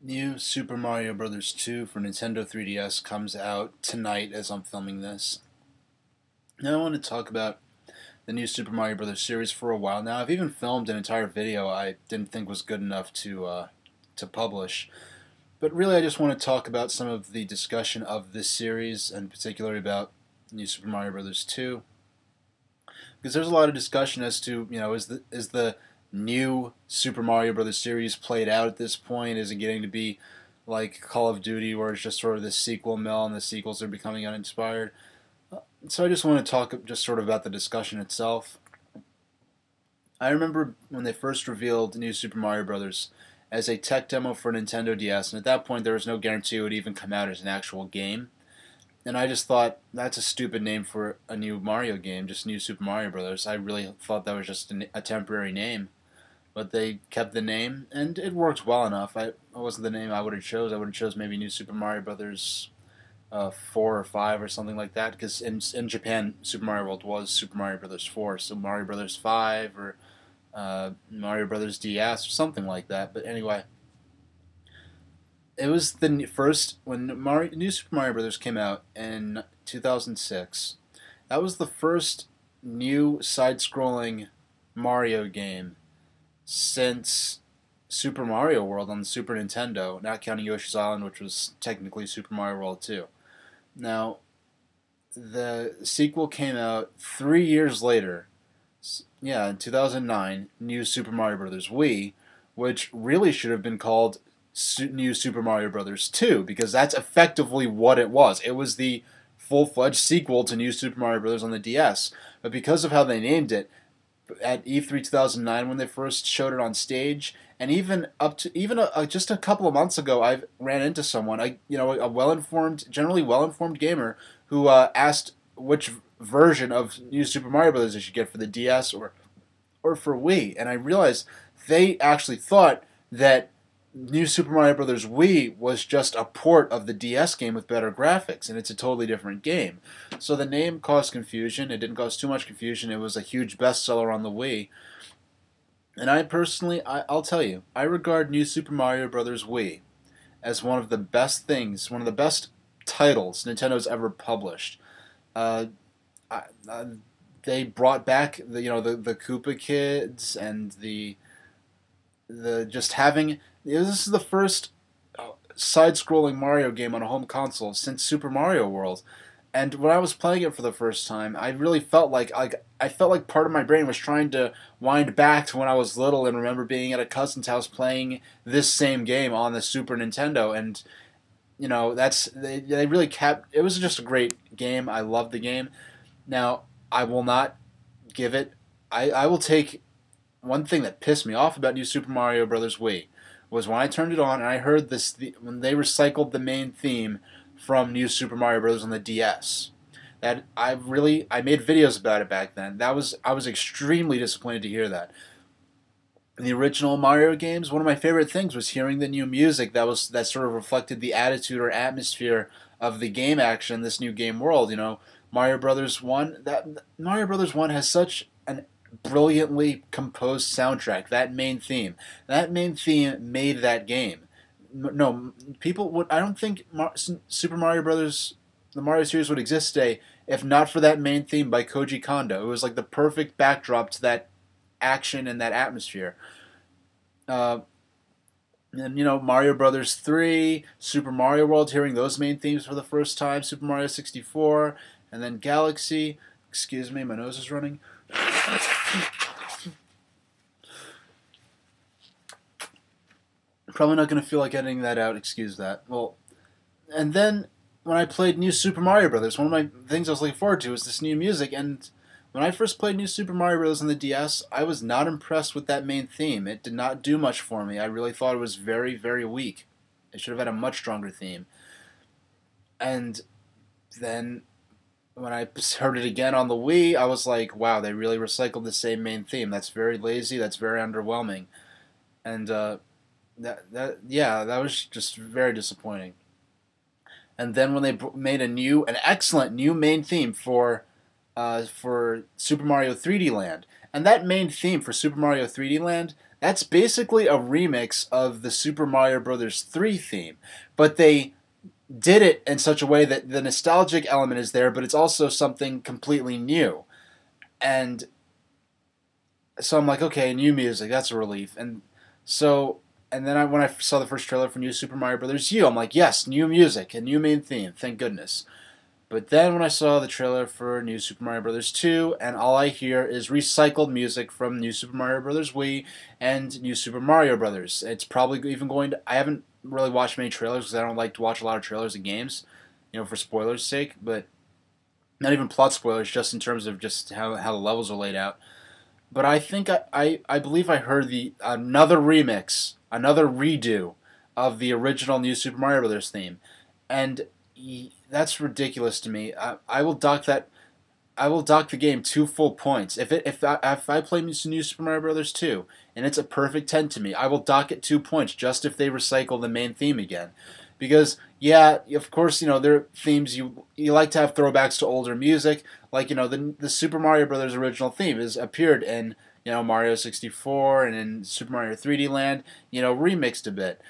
New Super Mario Bros. 2 for Nintendo 3DS comes out tonight as I'm filming this. Now I want to talk about the new Super Mario Bros. Series for a while now. I've even filmed an entire video I didn't think was good enough to publish. But really I just want to talk about some of the discussion of this series, and particularly about New Super Mario Bros. 2. Because there's a lot of discussion as to, is the new Super Mario Brothers series played out at this point? Is it getting to be like Call of Duty, where it's just sort of the sequel mill and the sequels are becoming uninspired? So I just want to talk just sort of about the discussion itself. I remember when they first revealed New Super Mario Brothers as a tech demo for Nintendo DS, and at that point there was no guarantee it would even come out as an actual game. And I just thought that's a stupid name for a new Mario game, just New Super Mario Brothers. I really thought that was just a temporary name, but they kept the name, and it worked well enough. It wasn't the name I would have chose. I would have chose maybe New Super Mario Brothers 4 or 5 or something like that, because in Japan, Super Mario World was Super Mario Brothers 4, so Mario Brothers 5 or Mario Brothers DS or something like that. But anyway, it was the first when New Super Mario Brothers came out in 2006. That was the first new side-scrolling Mario game since Super Mario World on the Super Nintendo, not counting Yoshi's Island, which was technically Super Mario World 2. Now, the sequel came out 3 years later. Yeah, in 2009, New Super Mario Bros. Wii, which really should have been called New Super Mario Bros. 2, because that's effectively what it was. It was the full-fledged sequel to New Super Mario Bros. On the DS. But because of how they named it, at E3 2009 when they first showed it on stage, and even up to just a couple of months ago, I ran into someone, a well-informed, generally well-informed gamer who asked which version of New Super Mario Bros. They should get for the DS or for Wii, and I realized they actually thought that New Super Mario Bros. Wii was just a port of the DS game with better graphics, and it's a totally different game. So the name caused confusion. It didn't cause too much confusion. It was a huge bestseller on the Wii. And I personally, I'll tell you, I regard New Super Mario Bros. Wii as one of the best things, one of the best titles Nintendo's ever published. Uh, I, uh, they brought back the Koopa Kids and the just having this is the first side-scrolling Mario game on a home console since Super Mario World. And when I was playing it for the first time, I really felt like I felt like part of my brain was trying to wind back to when I was little and remember being at a cousin's house playing this same game on the Super Nintendo. And they really kept it. Was just a great game. I loved the game. Now I will not give it. I will take one thing that pissed me off about New Super Mario Bros. Wii was when I turned it on and I heard when they recycled the main theme from New Super Mario Bros. On the DS. That I made videos about it back then. I was extremely disappointed to hear that. In the original Mario games, one of my favorite things was hearing the new music that sort of reflected the attitude or atmosphere of the game action, this new game world. Mario Brothers 1, that Mario Brothers 1 has such an brilliantly composed soundtrack. That main theme made that game. No, people would. I don't think Super Mario Brothers, the Mario series, would exist today if not for that main theme by Koji Kondo. It was like the perfect backdrop to that action and that atmosphere. Uh, and Mario Brothers 3, Super Mario World, hearing those main themes for the first time, Super Mario 64, and then Galaxy. Excuse me, my nose is running. Probably not going to feel like editing that out, excuse that. Well, and then when I played New Super Mario Bros., one of my things I was looking forward to was this new music, and when I first played New Super Mario Bros. On the DS, I was not impressed with that main theme. It did not do much for me. I really thought it was very, very weak. It should have had a much stronger theme. And then when I heard it again on the Wii, I was like, wow, they really recycled the same main theme. That's very lazy. That's very underwhelming. And that was just very disappointing. And then when they made an excellent new main theme for Super Mario 3D Land, And that main theme for Super Mario 3D Land, that's basically a remix of the Super Mario Brothers 3 theme. But they did it in such a way that the nostalgic element is there, but it's also something completely new. And so I'm like, okay, new music, that's a relief. And then when I saw the first trailer for New Super Mario Brothers U, I'm like, yes, new music, a new main theme, thank goodness. But then when I saw the trailer for New Super Mario Bros. 2, and all I hear is recycled music from New Super Mario Bros. Wii and New Super Mario Bros. It's probably even going to. I haven't really watched many trailers because I don't like to watch a lot of trailers of games, for spoilers' sake. But not even plot spoilers, just in terms of just how the levels are laid out. But I think I believe I heard another remix, another redo of the original New Super Mario Bros. Theme, and that's ridiculous to me. I will dock that. I will dock the game 2 full points if I play New Super Mario Bros. 2 and it's a perfect 10 to me. I will dock it 2 points just if they recycle the main theme again, because yeah, of course there are themes you like to have throwbacks to older music, like the Super Mario Bros. Original theme has appeared in Mario 64 and in Super Mario 3D Land, remixed a bit,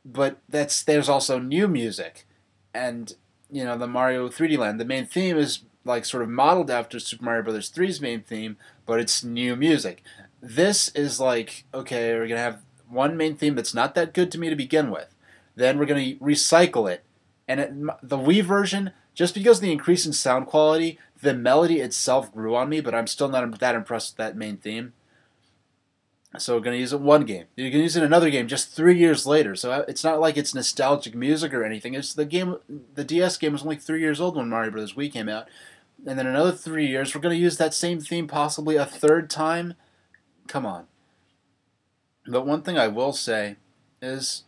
but there's also new music. And the Mario 3D Land, the main theme is like sort of modeled after Super Mario Bros. 3's main theme, but it's new music. This is like, okay, we're gonna have one main theme that's not that good to me to begin with. Then we're gonna recycle it, and the Wii version, just because of the increase in sound quality, the melody itself grew on me, but I'm still not that impressed with that main theme. So we're going to use it in one game. You can use it in another game just 3 years later. So it's not like it's nostalgic music or anything. It's the game. The DS game was only 3 years old when Mario Bros. Wii came out. And then another 3 years, we're going to use that same theme possibly a third time. Come on. But one thing I will say is,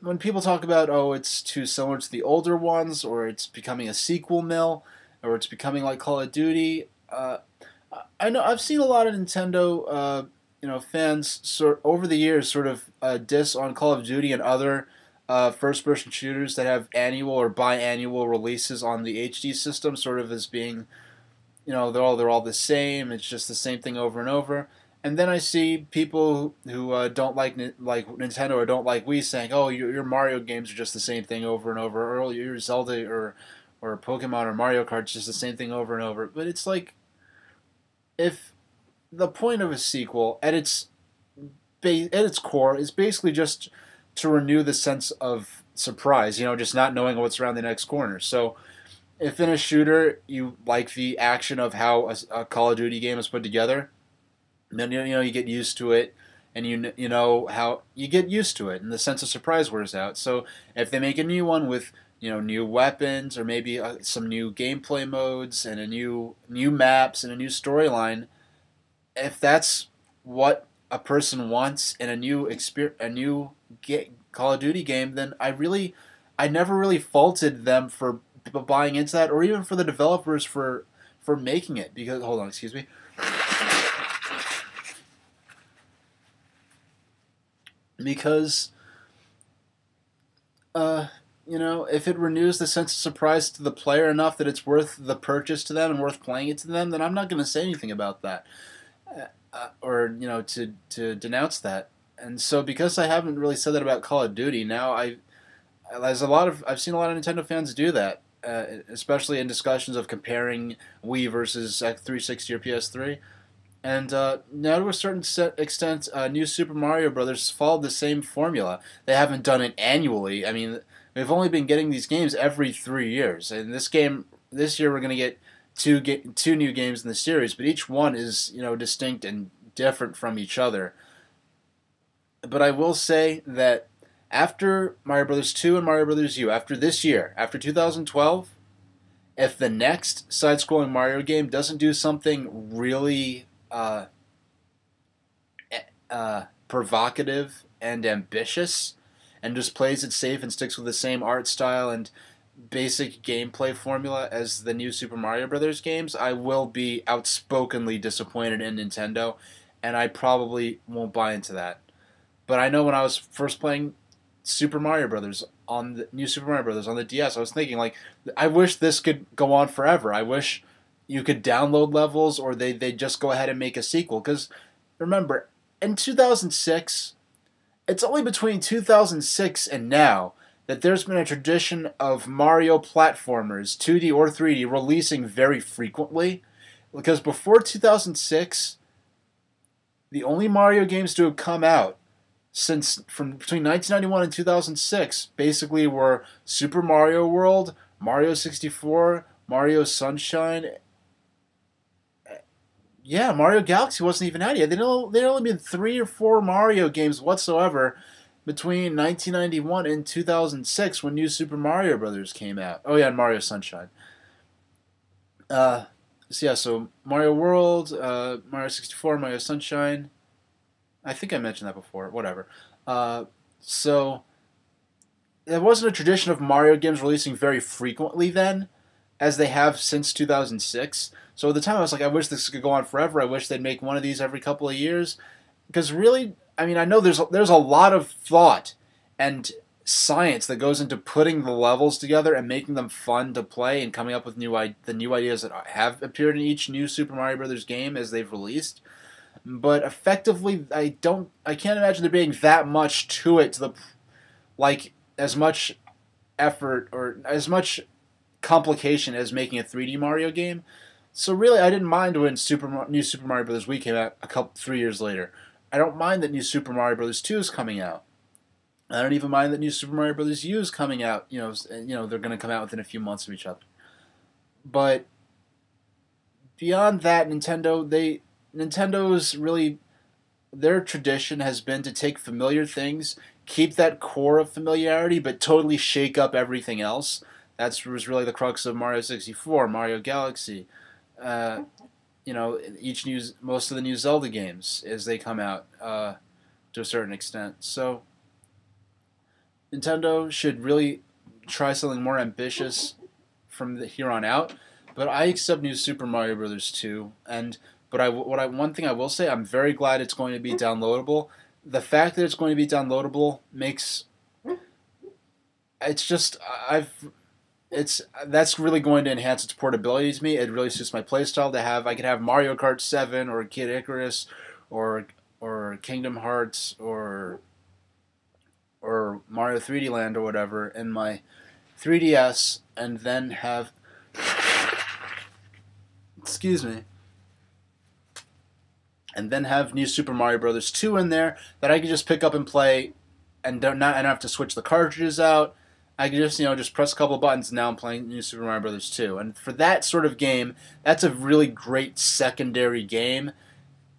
when people talk about, oh, it's too similar to the older ones, or it's becoming a sequel mill, or it's becoming like Call of Duty, I know I've seen a lot of Nintendo, fans over the years sort of diss on Call of Duty and other first-person shooters that have annual or biannual releases on the HD system, sort of as being, they're all the same. It's just the same thing over and over. And then I see people who don't like Nintendo or don't like Wii saying, "Oh, your Mario games are just the same thing over and over," or your Zelda or Pokemon or Mario Kart just the same thing over and over. But it's like, if the point of a sequel at its core is basically just to renew the sense of surprise, just not knowing what's around the next corner. So if in a shooter you like the action of how a Call of Duty game is put together, then you get used to it, and you know how you get used to it, and the sense of surprise wears out. So if they make a new one with new weapons, or maybe some new gameplay modes and a new maps and a new storyline, if that's what a person wants in a new Call of Duty game, then I never really faulted them for buying into that, or even for the developers for making it. Because, hold on, excuse me. Because if it renews the sense of surprise to the player enough that it's worth the purchase to them and worth playing it to them, then I'm not going to say anything about that, or to denounce that. And so, because I haven't really said that about Call of Duty, now I've seen a lot of Nintendo fans do that, especially in discussions of comparing Wii versus 360 or PS3. And now, to a certain extent, New Super Mario Brothers followed the same formula. They haven't done it annually. I mean, we've only been getting these games every 3 years. And this year, we're going to get two new games in the series, but each one is distinct and different from each other. But I will say that after Mario Brothers 2 and Mario Brothers U, after this year, after 2012, if the next side-scrolling Mario game doesn't do something really provocative and ambitious, and just plays it safe and sticks with the same art style and basic gameplay formula as the new Super Mario Brothers games, I will be outspokenly disappointed in Nintendo, and I probably won't buy into that. But I know when I was first playing Super Mario Brothers on the new Super Mario Brothers on the DS, I was thinking, like, I wish this could go on forever. I wish you could download levels, or they just go ahead and make a sequel. Because remember, in 2006, it's only between 2006 and now that there's been a tradition of Mario platformers, 2D or 3D, releasing very frequently. Because before 2006, the only Mario games to have come out since from between 1991 and 2006 basically were Super Mario World, Mario 64, Mario Sunshine. Yeah, Mario Galaxy wasn't even out yet. There'd only been 3 or 4 Mario games whatsoever between 1991 and 2006 when New Super Mario Brothers came out. Oh yeah, and Mario Sunshine. Uh, so Mario World, Mario 64, Mario Sunshine. I think I mentioned that before. Whatever. Uh, so there wasn't a tradition of Mario games releasing very frequently then, as they have since 2006. So at the time, I was like, I wish this could go on forever. I wish they'd make one of these every couple of years, because really, I mean, I know there's a lot of thought and science that goes into putting the levels together and making them fun to play and coming up with the new ideas that have appeared in each new Super Mario Brothers game as they've released. But effectively, I can't imagine there being that much to it, to the like as much effort or as much complication as making a 3D Mario game. So really, I didn't mind when New Super Mario Bros. Wii came out 3 years later. I don't mind that New Super Mario Bros. 2 is coming out. I don't even mind that New Super Mario Bros. U is coming out. They're going to come out within a few months of each other. But beyond that, Nintendo's really, their tradition has been to take familiar things, keep that core of familiarity, but totally shake up everything else. That was really the crux of Mario 64, Mario Galaxy. Uh, most of the new Zelda games as they come out to a certain extent. So Nintendo should really try something more ambitious from here on out. But I accept New Super Mario Bros. 2, one thing I will say, I'm very glad it's going to be downloadable. The fact that it's going to be downloadable makes it's just that's really going to enhance its portability to me. It really suits my playstyle to have. I could have Mario Kart 7 or Kid Icarus or Kingdom Hearts or Mario 3D Land or whatever in my 3DS, and then have excuse me, and then have New Super Mario Bros. 2 in there that I could just pick up and play, and don't have to switch the cartridges out. I could just press a couple of buttons, and now I'm playing New Super Mario Bros. 2. And for that sort of game, that's a really great secondary game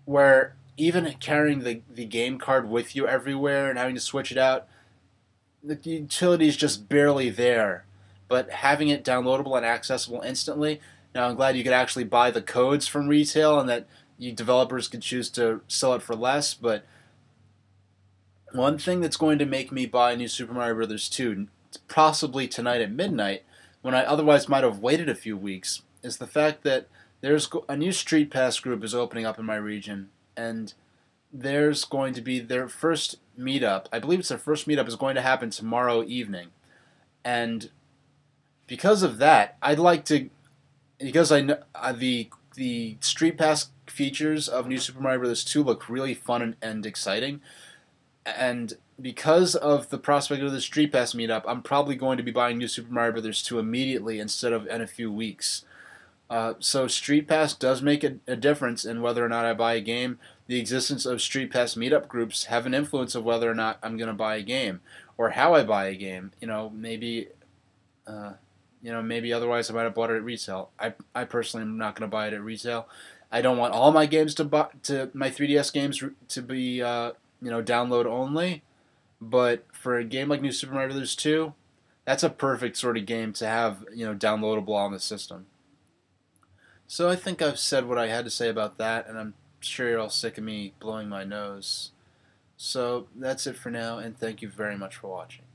where even carrying the game card with you everywhere and having to switch it out, the utility is just barely there. But having it downloadable and accessible instantly, now I'm glad you could actually buy the codes from retail and that you developers could choose to sell it for less. But one thing that's going to make me buy New Super Mario Bros. 2, possibly tonight at midnight, when I otherwise might have waited a few weeks, is the fact that there's a new Street Pass group is opening up in my region, and there's going to be their first meetup. I believe it's their first meetup is going to happen tomorrow evening, and because of that, I'd like to, because I know the Street Pass features of New Super Mario Bros. 2 look really fun and exciting, and because of the prospect of the Street Pass meetup, I'm probably going to be buying New Super Mario Bros. 2 immediately instead of in a few weeks. So Street Pass does make a difference in whether or not I buy a game. The existence of Street Pass meetup groups have an influence of whether or not I'm going to buy a game or how I buy a game. Maybe otherwise I might have bought it at retail. I personally am not going to buy it at retail. I don't want all my games to my 3DS games to be download only. But for a game like New Super Mario Bros. 2, that's a perfect sort of game to have downloadable on the system. So I think I've said what I had to say about that, and I'm sure you're all sick of me blowing my nose. So that's it for now, and thank you very much for watching.